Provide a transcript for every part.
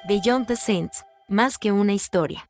Beyond the Saints, más que una historia.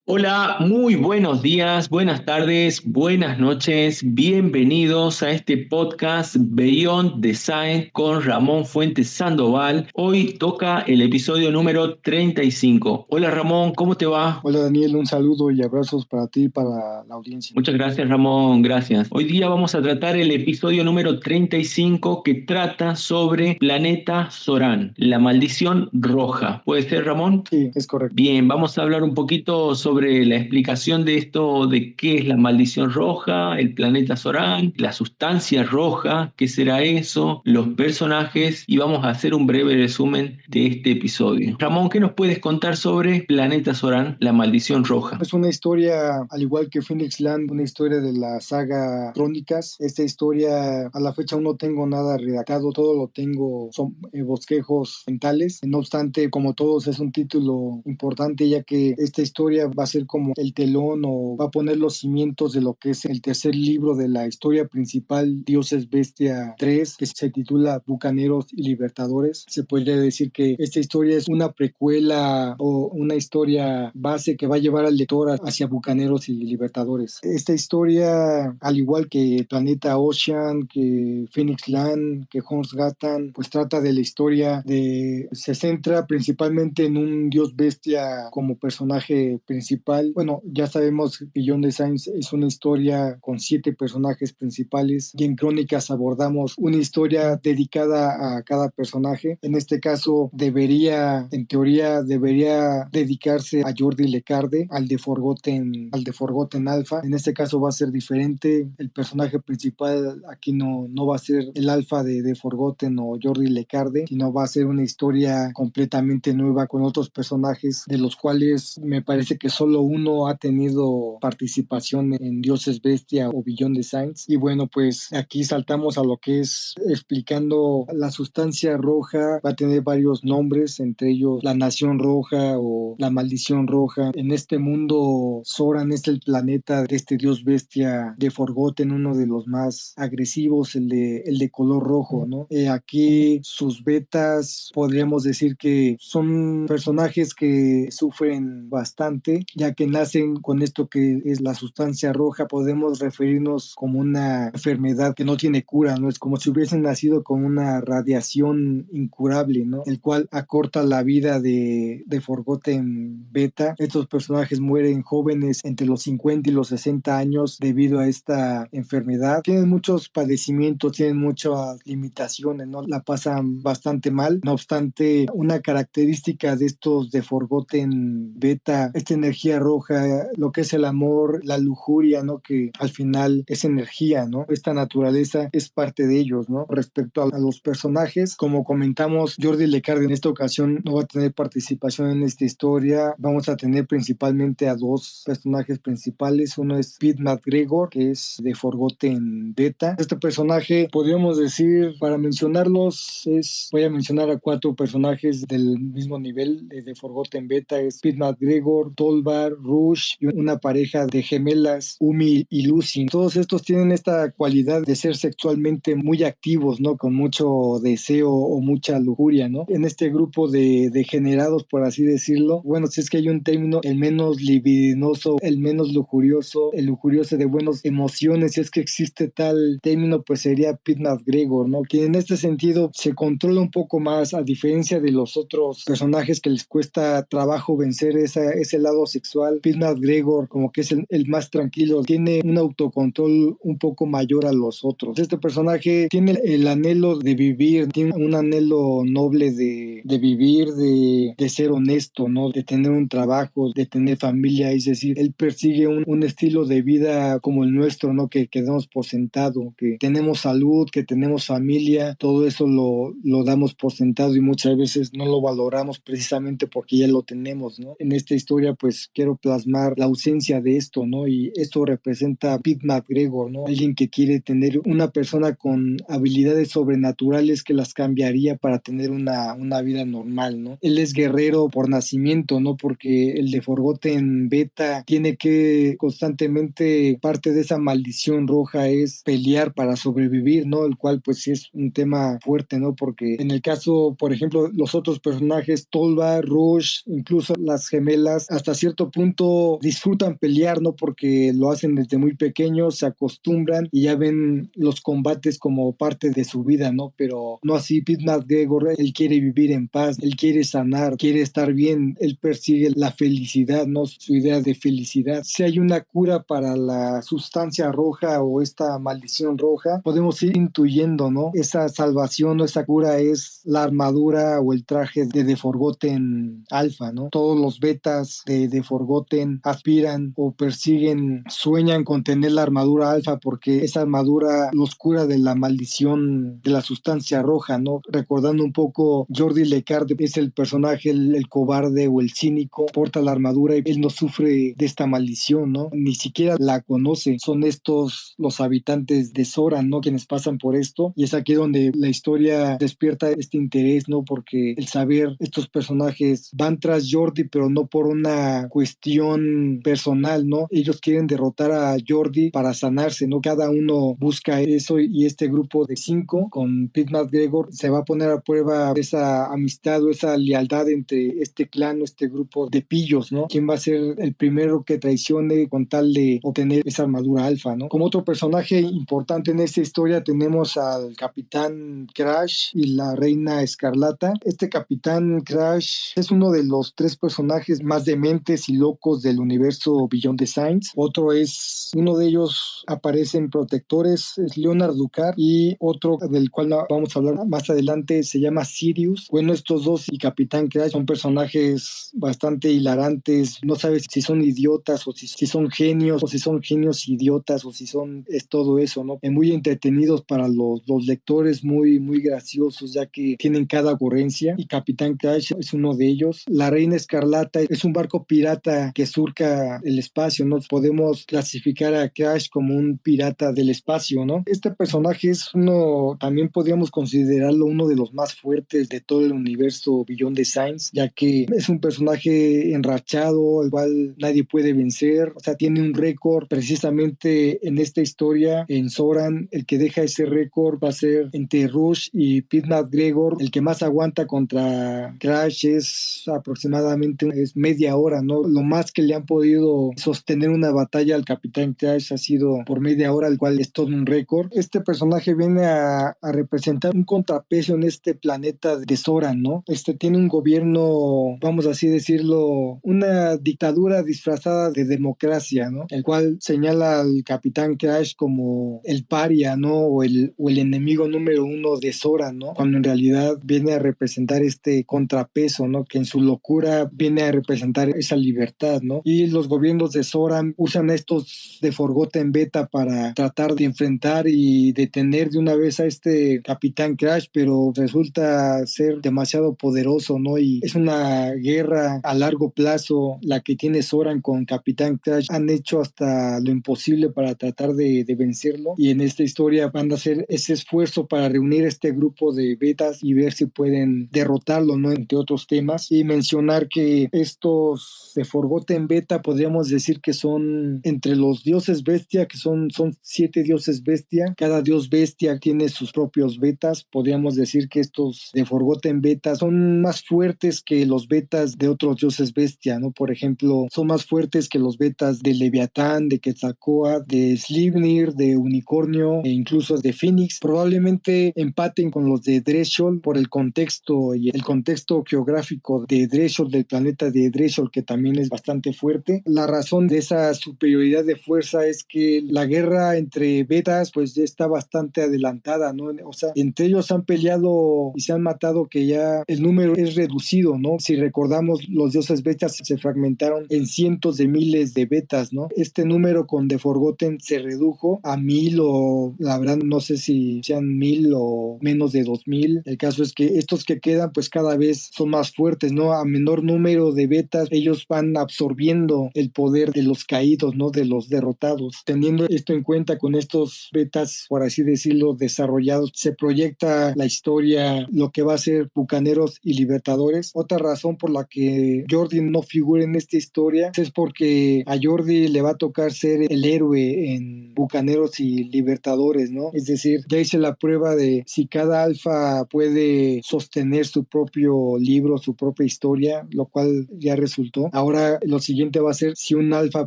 Hola, muy buenos días, buenas tardes, buenas noches. Bienvenidos a este podcast Beyond Design con Ramón Fuentes Sandoval. Hoy toca el episodio número 35. Hola Ramón, ¿cómo te va? Hola Daniel, un saludo y abrazos para ti y para la audiencia. Muchas gracias Ramón, gracias. Hoy día vamos a tratar el episodio número 35 que trata sobre Planeta Zorán, la maldición roja. ¿Puede ser Ramón? Sí, es correcto. Bien, vamos a hablar un poquito sobre la explicación de esto, de qué es la maldición roja, el planeta Zorán, la sustancia roja, qué será eso, los personajes y vamos a hacer un breve resumen de este episodio. Ramón, ¿qué nos puedes contar sobre Planeta Zorán, la maldición roja? Es una historia, al igual que Phoenix Land, una historia de la saga Crónicas. Esta historia, a la fecha aún no tengo nada redactado, todo lo tengo, son bosquejos mentales. No obstante, como todos, es un título importante, ya que esta historia va a ser como el telón o va a poner los cimientos de lo que es el tercer libro de la historia principal, Dioses Bestia 3, que se titula Bucaneros y Libertadores. Se podría decir que esta historia es una precuela o una historia base que va a llevar al lector hacia Bucaneros y Libertadores. Esta historia, al igual que Planeta Ocean, que Phoenix Land, que Horns Gatan, pues trata de la historia se centra principalmente en un dios bestia como personaje principal. Bueno, ya sabemos que Beyond the Saints es una historia con 7 personajes principales y en Crónicas abordamos una historia dedicada a cada personaje. En este caso en teoría debería dedicarse a Jordi Lecarde, al de Forgotten Alpha. En este caso va a ser diferente. El personaje principal aquí no va a ser el Alpha de Forgotten o Jordi Lecarde, sino va a ser una historia completamente nueva con otros personajes de los cuales me parece que solo uno ha tenido participación en Dioses Bestia o Beyond the Saints. Y bueno, pues aquí saltamos a lo que es explicando la sustancia roja. Va a tener varios nombres, entre ellos la Nación Roja o la Maldición Roja. En este mundo, Zoran es el planeta de este dios bestia de Forgotten, uno de los más agresivos, el de color rojo, ¿no? Aquí sus betas podríamos decir que son personajes que sufren bastante, ya que nacen con esto que es la sustancia roja. Podemos referirnos como una enfermedad que no tiene cura, ¿no? Es como si hubiesen nacido con una radiación incurable, ¿no? El cual acorta la vida de Forgotten Beta. Estos personajes mueren jóvenes entre los 50 y los 60 años debido a esta enfermedad. Tienen muchos padecimientos, tienen muchas limitaciones, ¿no? La pasan bastante mal. No obstante, una característica de estos de Forgotten Beta, esta energía roja, lo que es el amor, la lujuria, ¿no? Que al final es energía, ¿no? Esta naturaleza es parte de ellos, ¿no? Respecto a los personajes, como comentamos, Jordi Lecarde en esta ocasión no va a tener participación en esta historia. Vamos a tener principalmente a 2 personajes principales. Uno es Pete McGregor, que es de Forgotten Beta. Este personaje, podríamos decir, para mencionarlos, voy a mencionar a 4 personajes del mismo nivel de Forgotten Beta. Es Pete McGregor, Tolvar, Rush y una pareja de gemelas, Umi y Lucy. Todos estos tienen esta cualidad de ser sexualmente muy activos, ¿no? Con mucho deseo o mucha lujuria, ¿no? En este grupo de degenerados, por así decirlo, bueno, si es que hay un término, el menos libidinoso, el menos lujurioso, el lujurioso de buenas emociones, si es que existe tal término, pues sería Pete McGregor, ¿no? Que en este sentido se controla un poco más, a diferencia de los otros personajes que les cuesta trabajo vencer ese lado sexual. Pete McGregor como que es el más tranquilo, tiene un autocontrol un poco mayor a los otros. Este personaje tiene el anhelo de vivir, tiene un anhelo noble de vivir, de ser honesto, ¿no? De tener un trabajo, de tener familia, es decir, él persigue un estilo de vida como el nuestro, ¿no? Que damos por sentado, que tenemos salud, que tenemos familia, todo eso lo damos por sentado y muchas veces no lo valoramos precisamente porque ya lo tenemos, ¿no? En esta historia, pues pues quiero plasmar la ausencia de esto, ¿no? Y esto representa a Pete McGregor, ¿no? Alguien que quiere tener una persona con habilidades sobrenaturales que las cambiaría para tener una vida normal, ¿no? Él es guerrero por nacimiento, ¿no? Porque el de Forgotten Beta tiene que constantemente, parte de esa maldición roja es pelear para sobrevivir, ¿no? El cual pues sí es un tema fuerte, ¿no? Porque en el caso, por ejemplo, los otros personajes, Tolva, Rush, incluso las gemelas, hasta cierto punto disfrutan pelear, ¿no? Porque lo hacen desde muy pequeños, se acostumbran y ya ven los combates como parte de su vida, ¿no? Pero no así Pete McGregor, él quiere vivir en paz, él quiere sanar, quiere estar bien, él persigue la felicidad, ¿no? Su idea de felicidad. Si hay una cura para la sustancia roja o esta maldición roja, podemos ir intuyendo, ¿no? Esa salvación o esa cura es la armadura o el traje de The Forgotten Alpha, ¿no? Todos los betas de The Forgotten aspiran o persiguen, sueñan con tener la armadura alfa porque esa armadura los cura de la maldición de la sustancia roja, ¿no? Recordando un poco, Jordi Lecard es el personaje, el cobarde o el cínico, porta la armadura y él no sufre de esta maldición, ¿no? Ni siquiera la conoce. Son estos los habitantes de Zoran, ¿no? Quienes pasan por esto y es aquí donde la historia despierta este interés, ¿no? Porque el saber estos personajes van tras Jordi, pero no por una cuestión personal, ¿no? Ellos quieren derrotar a Jordi para sanarse, ¿no? Cada uno busca eso y este grupo de 5 con Pete McGregor se va a poner a prueba esa amistad o esa lealtad entre este clan o este grupo de pillos, ¿no? ¿Quién va a ser el primero que traicione con tal de obtener esa armadura alfa, ¿no? Como otro personaje importante en esta historia tenemos al Capitán Crash y la Reina Escarlata. Este Capitán Crash es uno de los 3 personajes más dementes y locos del universo Beyond the Signs. Otro es, uno de ellos aparece en Protectores, es Leonard Ducar, y otro del cual vamos a hablar más adelante se llama Sirius. Bueno, estos dos y Capitán Crash son personajes bastante hilarantes, no sabes si son idiotas o si son genios, o si son genios idiotas, o si son, es todo eso, ¿no? Muy entretenidos para los lectores, muy graciosos, ya que tienen cada ocurrencia, y Capitán Crash es uno de ellos. La Reina Escarlata es un barco pirata que surca el espacio, ¿no? Podemos clasificar a Crash como un pirata del espacio, ¿no? Este personaje es uno, también podríamos considerarlo uno de los más fuertes de todo el universo Beyond the Signs, ya que es un personaje enrachado, el cual nadie puede vencer, o sea, tiene un récord. Precisamente en esta historia, en Zoran, el que deja ese récord va a ser entre Rush y Pete McGregor. El que más aguanta contra Crash es aproximadamente media hora, ¿no? Lo más que le han podido sostener una batalla al Capitán Crash ha sido por media hora, el cual es todo un récord. Este personaje viene a representar un contrapeso en este planeta de Zoran, ¿no? Tiene un gobierno, vamos así decirlo, una dictadura disfrazada de democracia, ¿no? El cual señala al Capitán Crash como el paria, ¿no? O el enemigo número 1 de Zoran, ¿no? Cuando en realidad viene a representar este contrapeso, ¿no? Que en su locura viene a representar esa libertad, ¿no? Y los gobiernos de Zoran usan estos de Forgotten Beta para tratar de enfrentar y detener de una vez a este Capitán Crash, pero resulta ser demasiado poderoso, ¿no? Y es una guerra a largo plazo la que tiene Zoran con Capitán Crash. Han hecho hasta lo imposible para tratar de vencerlo, y en esta historia van a hacer ese esfuerzo para reunir este grupo de betas y ver si pueden derrotarlo, ¿no? Entre otros temas, y mencionar que estos de Forgotten Beta podríamos decir que son entre los dioses bestia, que son 7 dioses bestia. Cada dios bestia tiene sus propios betas. Podríamos decir que estos de Forgotten Beta son más fuertes que los betas de otros dioses bestia, ¿no? Por ejemplo, son más fuertes que los betas de Leviatán, de Quetzalcóatl, de Slipnir, de Unicornio e incluso de Phoenix. Probablemente empaten con los de Dreshol por el contexto y el contexto geográfico de Dreshol, del planeta de Dreshol, que también es bastante fuerte. La razón de esa superioridad de fuerza es que la guerra entre betas pues ya está bastante adelantada, ¿no? O sea, entre ellos han peleado y se han matado que ya el número es reducido, ¿no? Si recordamos, los dioses betas se fragmentaron en cientos de miles de betas, ¿no? Este número con The Forgotten se redujo a 1000, o la verdad no sé si sean 1000 o menos de 2000. El caso es que estos que quedan pues cada vez son más fuertes, ¿no? A menor número de betas ellos van absorbiendo el poder de los caídos, ¿no? De los derrotados. Teniendo esto en cuenta, con estos betas, por así decirlo, desarrollados, se proyecta la historia, lo que va a ser Bucaneros y Libertadores. Otra razón por la que Jordi no figura en esta historia es porque a Jordi le va a tocar ser el héroe en Bucaneros y Libertadores, ¿no? Es decir, ya hice la prueba de si cada alfa puede sostener su propio libro, su propia historia, lo cual ya resultó. Ahora lo siguiente va a ser si un alfa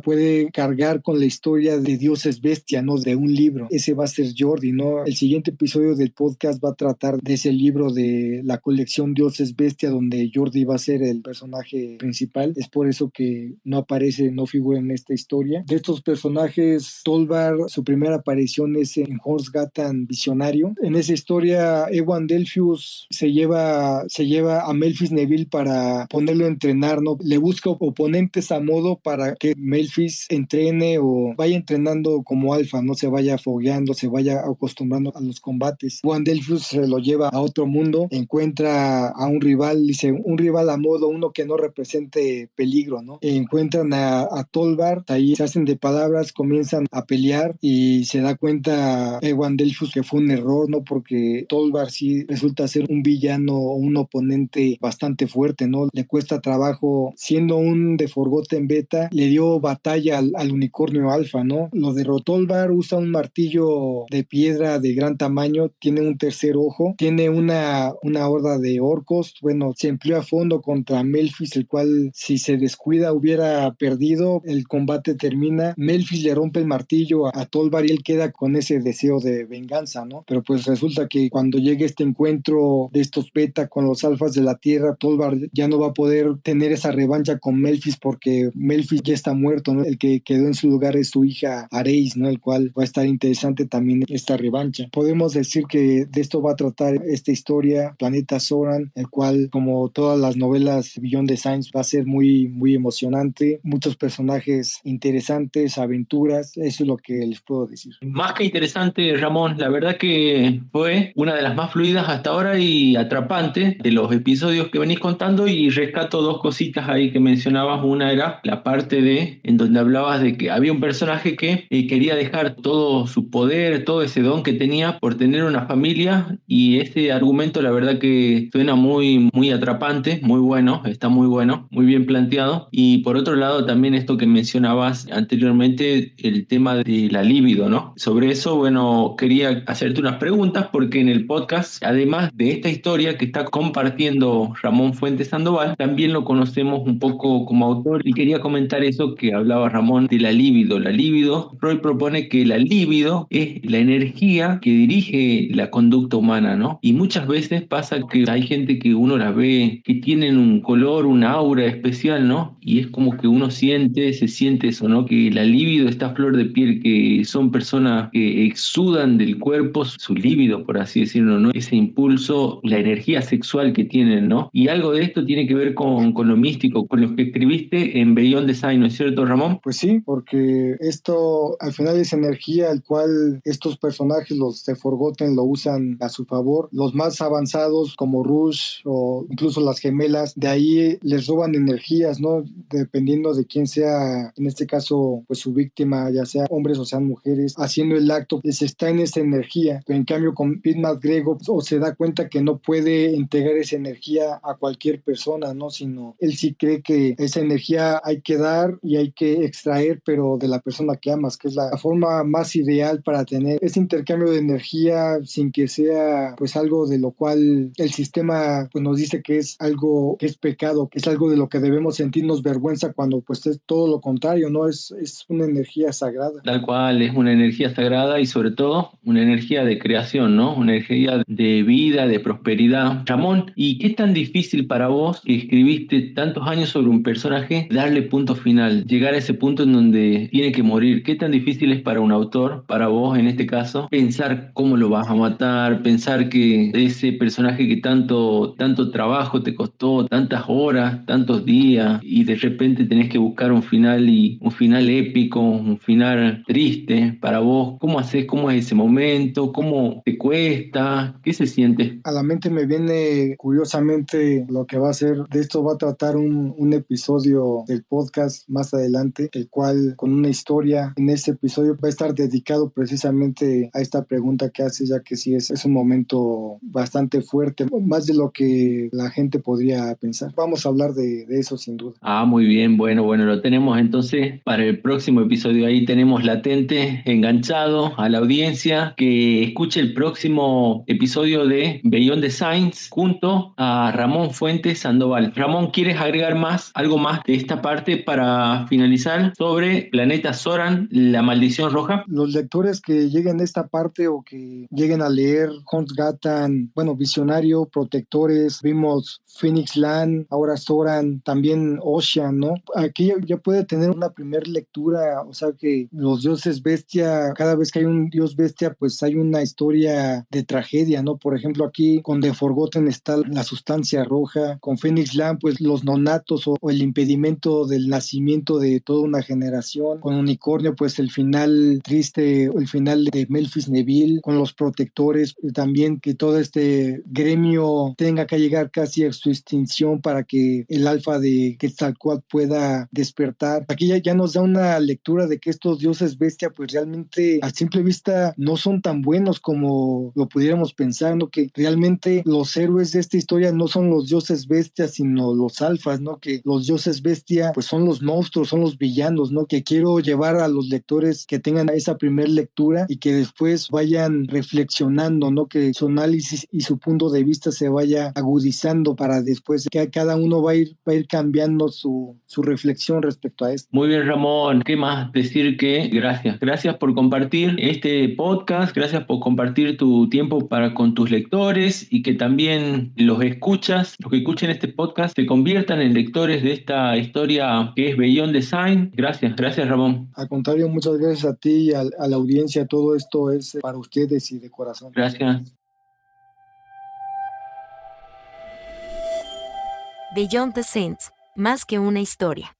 puede cargar con la historia de Dioses Bestia, ¿no? De un libro. Ese va a ser Jordi, ¿no? El siguiente episodio del podcast va a tratar de ese libro de la colección Dioses Bestia, donde Jordi va a ser el personaje principal. Es por eso que no aparece, no figura en esta historia. De estos personajes, Tolvar, su primera aparición es en Horsgatan Visionario. En esa historia, Ewan Delphius se lleva a Memphis Neville para ponerlo a entrenar, ¿no? Le busca oponentes a modo para que Memphis entrene o vaya entrenando como alfa, no se vaya fogueando, se vaya acostumbrando a los combates. Ewan Delphius se lo lleva a otro mundo, encuentra a un rival, dice, un rival a modo, uno que no represente peligro, ¿no? Encuentran a Tolvar, ahí se hacen de palabras, comienzan a pelear y se da cuenta Ewan Delphius que fue un error, ¿no? Porque Tolvar sí resulta ser un villano o un oponente bastante fuerte, ¿no? Le cuesta trabajo, siendo un de Forgotten Beta, le dio batalla al unicornio alfa, ¿no? Lo derrotó. Tolvar, usa un martillo de piedra de gran tamaño, tiene un tercer ojo, tiene una horda de orcos, bueno, se empleó a fondo contra Memphis, el cual si se descuida hubiera perdido, el combate termina, Memphis le rompe el martillo a Tolvar y él queda con ese deseo de venganza, ¿no? Pero pues resulta que cuando llegue este encuentro de estos beta con los alfas de la Tierra, Tolvar ya no va a poder tener esa revancha con Memphis porque Memphis ya está muerto, ¿no? El que quedó en su lugar es su hija Areis, ¿no? El cual va a estar interesante también esta revancha. Podemos decir que de esto va a tratar esta historia, Planeta Soran, el cual, como todas las novelas Beyond the Signs, va a ser muy, muy emocionante, muchos personajes interesantes, aventuras, eso es lo que les puedo decir. Más que interesante, Ramón, la verdad que fue una de las más fluidas hasta ahora y atrapante de los episodios que venís contando, y rescato dos cositas ahí que mencionabas. Una era la parte en donde hablabas de que había un personaje que quería dejar todo su poder, todo ese don que tenía por tener una familia, y ese argumento la verdad que suena muy, muy atrapante, muy bueno, está muy bueno, muy bien planteado. Y por otro lado también esto que mencionabas anteriormente, el tema de la libido, ¿no? Sobre eso, bueno, quería hacerte unas preguntas porque en el podcast, además de esta historia que está compartiendo Ramón Fuentes Sandoval, también lo conocemos un poco como autor, y quería comentar eso que hablaba Ramón de la libido. La libido, Freud propone que la libido es la energía que dirige la conducta humana, ¿no? Y muchas veces pasa que hay gente que uno la ve que tienen un color, una aura especial, ¿no? Y es como que uno se siente eso, ¿no? Que la libido, esta flor de piel, que son personas que exudan del cuerpo su líbido, por así decirlo, ¿no? Ese impulso, la energía sexual que tienen, ¿no? Y algo de esto tiene que ver con lo místico, con lo que escribiste en Beyond Design, ¿no es cierto, Ramón? Pues sí, porque esto al final es energía, al cual estos personajes, los de Forgotten, lo usan a su favor. Los más avanzados, como Rush o incluso las gemelas, de ahí les roban energías, ¿no? Dependiendo de quién sea, en este caso, pues su víctima, ya sea hombres o sean mujeres, haciendo el acto, les está en esa energía. Pero en cambio, con Pete McGregor, o se da cuenta que no puede entregar esa energía a cualquier persona, ¿no? Sino él sí cree que esa energía hay que dar y hay que extraer, pero de la persona que amas, que es la forma más ideal para tener ese intercambio de energía sin que sea pues algo de lo cual el sistema pues nos dice que es algo que es pecado, que es algo de lo que debemos sentirnos vergüenza, cuando pues es todo lo contrario, ¿no? Es una energía sagrada. Tal cual, es una energía sagrada y sobre todo una energía de creación, ¿no? Una energía de vida, de prosperidad. Ramón, ¿y qué es tan difícil para vos, que escribiste tantos años sobre un personaje, darle punto final, llegar a ese punto en donde tiene que morir? ¿Qué tan difícil es para un autor, para vos en este caso, pensar cómo lo vas a matar, pensar que ese personaje que tanto trabajo te costó, tantas horas, tantos días, y de repente tenés que buscar un final, y un final épico, un final triste para vos? ¿Cómo haces? ¿Cómo es ese momento? ¿Cómo te cuesta? ¿Qué se siente? A la mente me viene curiosamente lo que va a ser, de esto va a tratar un episodio episodio del podcast más adelante, el cual con una historia en este episodio va a estar dedicado precisamente a esta pregunta que hace, ya que sí es un momento bastante fuerte, más de lo que la gente podría pensar. Vamos a hablar de eso sin duda. Muy bien, bueno, lo tenemos entonces para el próximo episodio. Ahí tenemos latente, enganchado a la audiencia que escuche el próximo episodio de Beyond the Science junto a Ramón Fuentes Sandoval. Ramón, ¿quieres agregar algo más de esta parte para finalizar sobre Planeta Soran, la maldición roja? Los lectores que lleguen a esta parte o que lleguen a leer Hunt Gatan, bueno, Visionario, Protectores, vimos Phoenix Land, ahora Soran, también Ocean, ¿no? Aquí ya puede tener una primera lectura, o sea que los dioses bestia, cada vez que hay un dios bestia, pues hay una historia de tragedia, ¿no? Por ejemplo, aquí con The Forgotten está la sustancia roja, con Phoenix Land, pues los nonatos o el impedimento del nacimiento de toda una generación, con Unicornio, pues el final triste, el final de Memphis Neville, con los protectores, también que todo este gremio tenga que llegar casi a su extinción para que el alfa de Quetzalcóatl pueda despertar. Aquí ya nos da una lectura de que estos dioses bestia pues realmente a simple vista no son tan buenos como lo pudiéramos pensar, ¿no? Que realmente los héroes de esta historia no son los dioses bestias sino los alfas, ¿no? Que los dioses bestia pues son los monstruos, son los villanos, ¿no? Que quiero llevar a los lectores que tengan esa primera lectura y que después vayan reflexionando, ¿no? Que su análisis y su punto de vista se vaya agudizando para después que cada uno va a ir cambiando su reflexión respecto a esto. Muy bien, Ramón. ¿Qué más decir que gracias por compartir este podcast, gracias por compartir tu tiempo con tus lectores y que también los que escuchen este podcast se conviertan en lectores de esta historia que es Beyond Design. Gracias, Ramón. Al contrario, muchas gracias a ti y a la audiencia. Todo esto es para ustedes y de corazón. Gracias. Beyond the Saints, más que una historia.